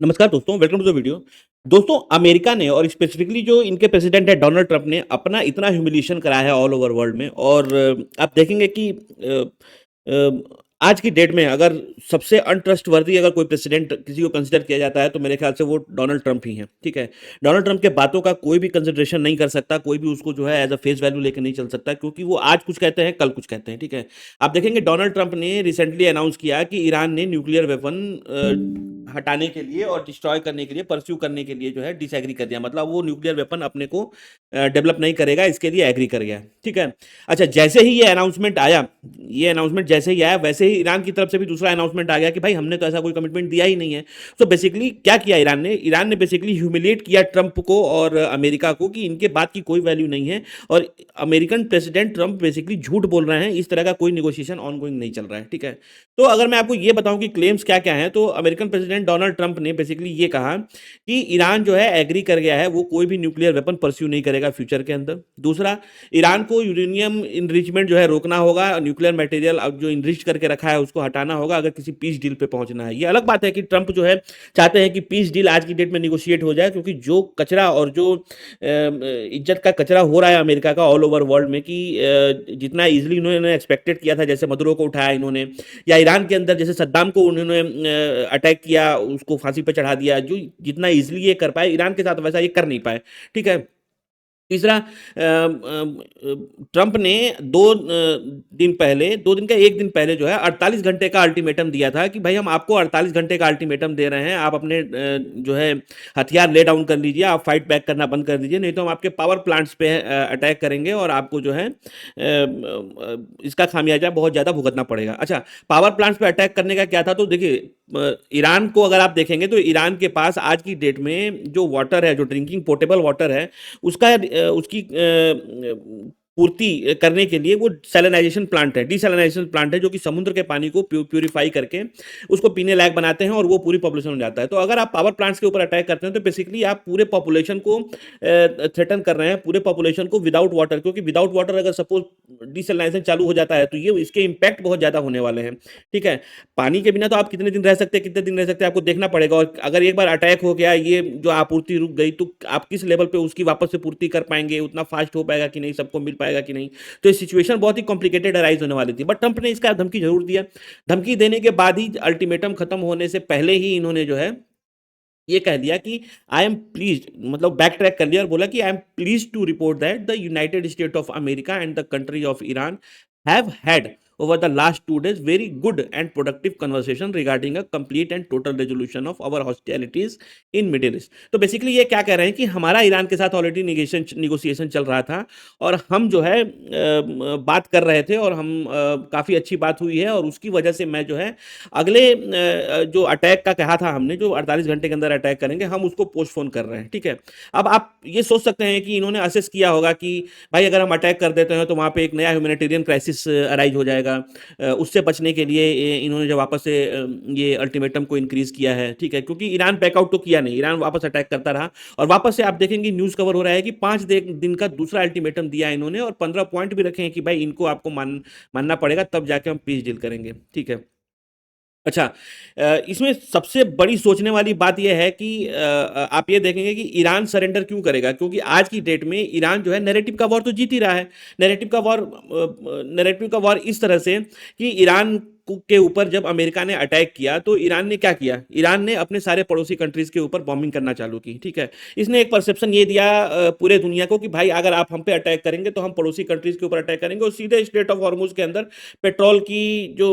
नमस्कार दोस्तों, welcome to the video. दोस्तों, अमेरिका ने और स्पेसिफिकली जो इनके प्रेसिडेंट है डोनाल्ड ट्रंप ने अपना इतना ह्यूमिलिएशन कराया है ऑल ओवर वर्ल्ड में और आप देखेंगे कि आज की डेट में अगर सबसे अनट्रस्टवर्दी अगर कोई प्रेसिडेंट किसी को कंसीडर किया जाता है तो मेरे ख्याल से वो डोनाल्ड ट्रंप ही हैं, ठीक है? डोनाल्ड ट्रंप के बातों का कोई भी कंसिडरेशन नहीं कर सकता, कोई भी उसको जो है एज़ अ फेस वैल्यू लेके नहीं चल सकता क्योंकि वो आज कुछ कहते हैं, कल कुछ कहते हैं, ठीक है? आप देखेंगे डोनाल्ड ट्रंप ने रिसेंटली अनाउंस किया कि ईरान ने न्यूक्लियर वेपन हटाने के लिए और डिस्ट्रॉय करने के लिए, परस्यू करने के लिए जो है डिसएग्री कर दिया। मतलब वो न्यूक्लियर वेपन अपने को डेवलप नहीं करेगा, इसके लिए एग्री कर गया, ठीक है? अच्छा, जैसे ही ये अनाउंसमेंट जैसे ही आया, वैसे ही ईरान की तरफ से भी दूसरा अनाउंसमेंट आ गया कि भाई हमने तो ऐसा कोई कमिटमेंट दिया ही नहीं है। तो बेसिकली क्या किया ईरान ने? ईरान ने बेसिकली ह्यूमिलिएट किया ट्रंप को और अमेरिका को कि इनके बात की कोई वैल्यू नहीं है और अमेरिकन प्रेसिडेंट ट्रंप बेसिकली झूठ बोल रहे हैं, इस तरह का कोई नेगोशिएशन ऑनगोइंग नहीं चल रहा है, ठीक है? तो अगर मैं आपको ये बताऊं कि क्लेम्स क्या-क्या हैं, तो अमेरिकन प्रेसिडेंट डोनाल्ड ट्रंप ने बेसिकली ये कहा कि ईरान जो है एग्री कर गया है, वो कोई भी न्यूक्लियर वेपन परस्यू नहीं करेगा फ्यूचर के अंदर। दूसरा, ईरान को यूरेनियम इनरिचमेंट जो है रोकना होगा, न्यूक्लियर मटेरियल अब जो इनरिच करके रखा है उसको हटाना होगा अगर किसी पीस डील पे पहुंचना है। ये अलग बात है कि ट्रंप जो है चाहते हैं कि पीस डील आज की डेट में निगोशिएट हो जाए क्योंकि जो कचरा और जो इज्जत का कचरा हो रहा है अमेरिका का ऑल ओवर वर्ल्ड में कि जितना इजीली इन्होंने एक्सपेक्टेड किया था, जैसे मदुरो को उठाया इन्होंने या ईरान के अंदर जैसे सद्दाम को उन्होंने अटैक किया, उसको फांसी पे चढ़ा दिया, जो जितना इजीली ये कर पाए ईरान के साथ वैसा ये कर नहीं पाए, ठीक है? तीसरा, ट्रंप ने 2 दिन का 1 दिन पहले जो है 48 घंटे का अल्टीमेटम दिया था कि भाई हम आपको 48 घंटे का अल्टीमेटम दे रहे हैं, आप अपने जो है हथियार ले डाउन कर लीजिए, आप फाइट बैक करना बंद कर दीजिए, नहीं तो हम आपके पावर प्लांट्स पे अटैक करेंगे और आपको जो है इसका खामियाजा बहुत ज़्यादा भुगतना पड़ेगा। अच्छा, पावर प्लांट्स पे अटैक करने का क्या था? तो देखिए, ईरान को अगर आप देखेंगे तो ईरान के पास आज की डेट में जो वाटर है, जो ड्रिंकिंग पोर्टेबल वाटर है, उसकी पूर्ति करने के लिए वो सैलिनाइजेशन प्लांट है, डिसैलिनाइजेशन प्लांट है, जो कि समुद्र के पानी को प्यूरिफाई करके उसको पीने लायक बनाते हैं और वो पूरी पॉपुलेशन में जाता है। तो अगर आप पावर प्लांट्स के ऊपर अटैक करते हैं तो बेसिकली आप पूरे पॉपुलेशन को थ्रेटन कर रहे हैं, पूरे पॉपुलेशन को विदाउट वाटर, क्योंकि विदाउट वाटर अगर सपोज डिसैलिनाइजेशन चालू हो जाता है तो ये इसके इम्पैक्ट बहुत ज़्यादा होने वाले हैं, ठीक है? पानी के बिना तो आप कितने दिन रह सकते हैं, कितने दिन रह सकते हैं, आपको देखना पड़ेगा और अगर एक बार अटैक हो गया, ये जो आपूर्ति रुक गई, तो आप किस लेवल पे उसकी वापस से पूर्ति कर पाएँगे, उतना फास्ट हो पाएगा कि नहीं, सबको मिल पाएगा कि नहीं। तो ये सिचुएशन बहुत ही कॉम्प्लिकेटेड अराइज़ होने वाली थी, बट ट्रंप ने इसका धमकी ज़रूर दिया। धमकी देने के बाद ही अल्टीमेटम खत्म होने से पहले ही इन्होंने जो है ये कह दिया कि आई एम प्लीज्ड, मतलब बैक ट्रैक कर लिया और बोला कि I am pleased to report that the United State of America and the country of Iran have had over the last 2 days very good and productive conversation regarding a complete and total resolution of our hostilities in Middle East। तो basically ये क्या कह रहे हैं कि हमारा Iran के साथ ऑलरेडी निगोशिएशन चल रहा था और हम जो है बात कर रहे थे और हम काफ़ी अच्छी बात हुई है और उसकी वजह से मैं जो है अगले जो अटैक का कहा था हमने, जो 48 घंटे के अंदर अटैक करेंगे, हम उसको पोस्टपोन कर रहे हैं, ठीक है? अब आप ये सोच सकते हैं कि इन्होंने असेस किया होगा कि भाई अगर हम अटैक कर देते हैं तो वहाँ पे एक नया ह्यूमैनिटेरियन क्राइसिस अराइज हो जाएगा। उससे बचने के लिए इन्होंने जो वापस से ये अल्टीमेटम को इंक्रीज किया है, ठीक है? क्योंकि ईरान बैकआउट तो किया नहीं, ईरान वापस अटैक करता रहा और वापस से आप देखेंगे न्यूज़ कवर हो रहा है कि 5 दिन का दूसरा अल्टीमेटम दिया इन्होंने और 15 पॉइंट भी रखे हैं कि भाई इनको आपको मानना पड़ेगा, तब जाके हम पीस डील करेंगे, ठीक है? अच्छा, इसमें सबसे बड़ी सोचने वाली बात यह है कि आप ये देखेंगे कि ईरान सरेंडर क्यों करेगा, क्योंकि आज की डेट में ईरान जो है नैरेटिव का वॉर तो जीत ही रहा है। नैरेटिव का वॉर इस तरह से कि ईरान के ऊपर जब अमेरिका ने अटैक किया तो ईरान ने क्या किया, ईरान ने अपने सारे पड़ोसी कंट्रीज के ऊपर बॉम्बिंग करना चालू की, ठीक है? इसने एक परसेप्शन ये दिया पूरे दुनिया को कि भाई अगर आप हम पे अटैक करेंगे तो हम पड़ोसी कंट्रीज के ऊपर अटैक करेंगे और सीधे स्ट्रेट ऑफ हॉर्मुज के अंदर पेट्रोल की जो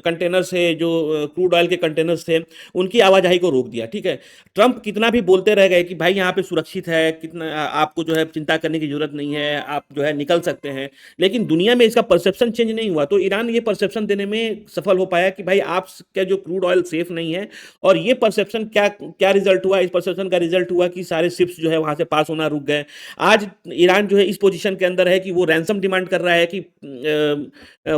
कंटेनर्स है, जो क्रूड ऑयल के कंटेनर्स थे, उनकी आवाजाही को रोक दिया, ठीक है? ट्रंप कितना भी बोलते रह गए कि भाई यहाँ पे सुरक्षित है, कितना आपको जो है चिंता करने की जरूरत नहीं है, आप जो है निकल सकते हैं, लेकिन दुनिया में इसका परसेप्शन चेंज नहीं हुआ। तो ईरान ये परसेप्शन देने में सफल हो पाया कि भाई आपका जो क्रूड ऑयल सेफ नहीं है और ये परसेप्शन क्या क्या रिजल्ट हुआ, इस परसेप्शन का रिजल्ट हुआ कि सारे शिप्स जो है वहां से पास होना रुक गए। आज ईरान जो है इस पोजीशन के अंदर है कि वो रैंसम डिमांड कर रहा है कि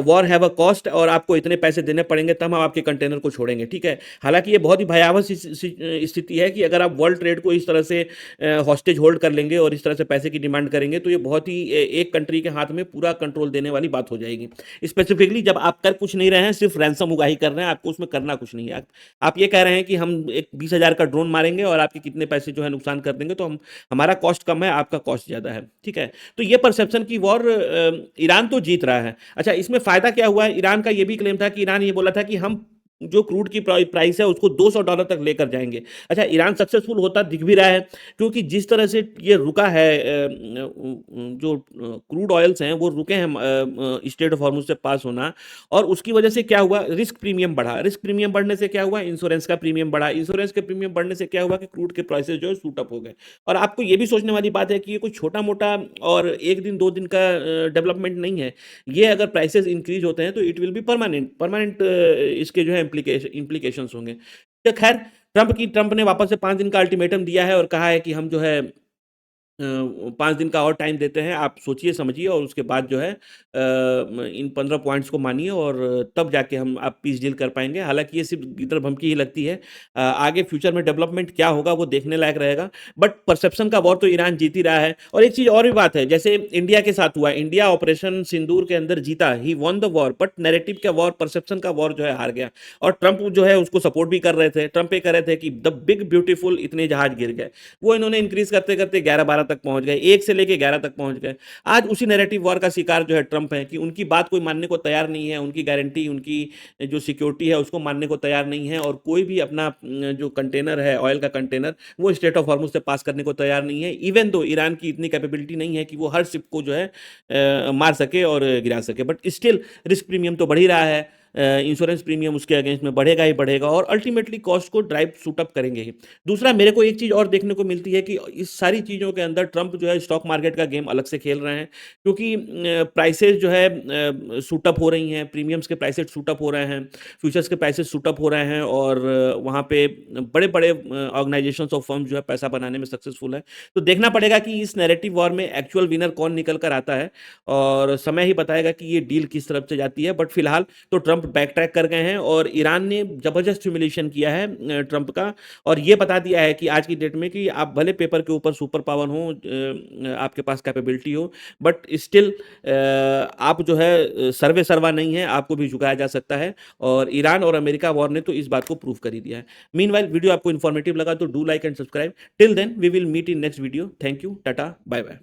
वॉर हैव अ कॉस्ट और आपको इतने पैसे देने पड़ेंगे तब हम आपके कंटेनर को छोड़ेंगे, ठीक है? हालांकि ये बहुत ही भयावह स्थिति है कि अगर आप वर्ल्ड ट्रेड को इस तरह से हॉस्टेज होल्ड कर लेंगे और इस तरह से पैसे की डिमांड करेंगे तो ये बहुत ही एक कंट्री के हाथ में पूरा कंट्रोल देने वाली बात हो जाएगी। स्पेसिफिकली जब आप कर कुछ नहीं रहे हैं हैं, सिर्फ रैंसम उगाही कर रहे हैं, आपको उसमें करना कुछ नहीं है। आप ये कह रहे हैं कि हम एक 20,000 का ड्रोन मारेंगे और आपके कितने पैसे जो है नुकसान कर देंगे, तो हम हमारा कॉस्ट कम है, आपका कॉस्ट ज़्यादा है, ठीक है। तो ये परसेप्शन की वॉर ईरान तो जीत रहा है। अच्छा, इसमें फ़ायदा क्या हुआ है? ईरान का ये भी क्लेम था कि ईरान ये बोला था कि हम जो क्रूड की प्राइस है उसको $200 तक लेकर जाएंगे। अच्छा, ईरान सक्सेसफुल होता दिख भी रहा है, क्योंकि जिस तरह से ये रुका है, जो क्रूड ऑयल्स हैं वो रुके हैं स्ट्रेट ऑफ हॉर्मुज से पास होना, और उसकी वजह से क्या हुआ, रिस्क प्रीमियम बढ़ा। रिस्क प्रीमियम बढ़ने से क्या हुआ, इंश्योरेंस का प्रीमियम बढ़ा। इंश्योरेंस के प्रीमियम बढ़ने से क्या हुआ कि क्रूड के प्राइसेस जो है सूट अप हो गए। और आपको ये भी सोचने वाली बात है कि ये कोई छोटा मोटा और एक दिन दो दिन का डेवलपमेंट नहीं है। ये अगर प्राइसेस इंक्रीज होते हैं तो it will be permanent permanent, इसके जो है इम्प्लीकेशंस होंगे। तो खैर, ट्रंप ने वापस से 5 दिन का अल्टीमेटम दिया है और कहा है कि हम जो है 5 दिन का और टाइम देते हैं, आप सोचिए समझिए, और उसके बाद जो है इन 15 पॉइंट्स को मानिए, और तब जाके हम आप पीस डील कर पाएंगे। हालांकि ये सिर्फ गिदड़ भमकी ही लगती है। आगे फ्यूचर में डेवलपमेंट क्या होगा वो देखने लायक रहेगा, बट परसेप्शन का वॉर तो ईरान जीत ही रहा है। और एक चीज़ और भी बात है, जैसे इंडिया के साथ हुआ, इंडिया ऑपरेशन सिंदूर के अंदर जीता, ही won the war, but narrative का वॉर, परसेप्शन का वॉर जो है हार गया। और ट्रंप जो है उसको सपोर्ट भी कर रहे थे। ट्रंप ये कह रहे थे कि द बिग ब्यूटीफुल, इतने जहाज गिर गए। वो इन्होंने इंक्रीज करते करते 11-12 तक पहुंच गए, 1 से लेके 11 तक पहुंच गए। आज उसी नैरेटिव वॉर का शिकार जो है ट्रंप है, कि उनकी बात कोई मानने को तैयार नहीं है, उनकी गारंटी, उनकी जो सिक्योरिटी है उसको मानने को तैयार नहीं है, और कोई भी अपना जो कंटेनर है, ऑयल का कंटेनर, वो स्ट्रेट ऑफ हॉर्मुज से पास करने को तैयार नहीं है। इवन दो ईरान की इतनी कैपेबिलिटी नहीं है कि वो हर शिप को जो है मार सके और गिरा सके, बट स्टिल रिस्क प्रीमियम तो बढ़ ही रहा है। इंश्योरेंस प्रीमियम उसके अगेंस्ट में बढ़ेगा ही बढ़ेगा, और अल्टीमेटली कॉस्ट को ड्राइव शूट अप करेंगे ही। दूसरा, मेरे को एक चीज़ और देखने को मिलती है कि इस सारी चीज़ों के अंदर ट्रंप जो है स्टॉक मार्केट का गेम अलग से खेल रहे हैं, क्योंकि प्राइसेस जो है शूट अप हो रही हैं, प्रीमियम्स के प्राइसेस शूट अप हो रहे हैं, फ्यूचर्स के प्राइसेस शूट अप हो रहे हैं, और वहाँ पे बड़े बड़े ऑर्गेनाइजेशंस और फर्म जो है पैसा बनाने में सक्सेसफुल है। तो देखना पड़ेगा कि इस नैरेटिव वॉर में एक्चुअल विनर कौन निकल कर आता है, और समय ही बताएगा कि ये डील किस तरफ से जाती है। बट फिलहाल तो ट्रंप बैक ट्रैक कर गए हैं, और ईरान ने जबरदस्त ह्यूमिलिएशन किया है ट्रंप का, और ये बता दिया है कि आज की डेट में कि आप भले पेपर के ऊपर सुपर पावर हो, आपके पास कैपेबिलिटी हो, बट स्टिल आप जो है सर्वे सर्वा नहीं है, आपको भी झुकाया जा सकता है। और ईरान और अमेरिका वॉर ने तो इस बात को प्रूव कर ही दिया है। मीनवाइल, वीडियो आपको इन्फॉर्मेटिव लगा तो do like and subscribe. Till then we will meet in next video. Thank you, tata, bye bye.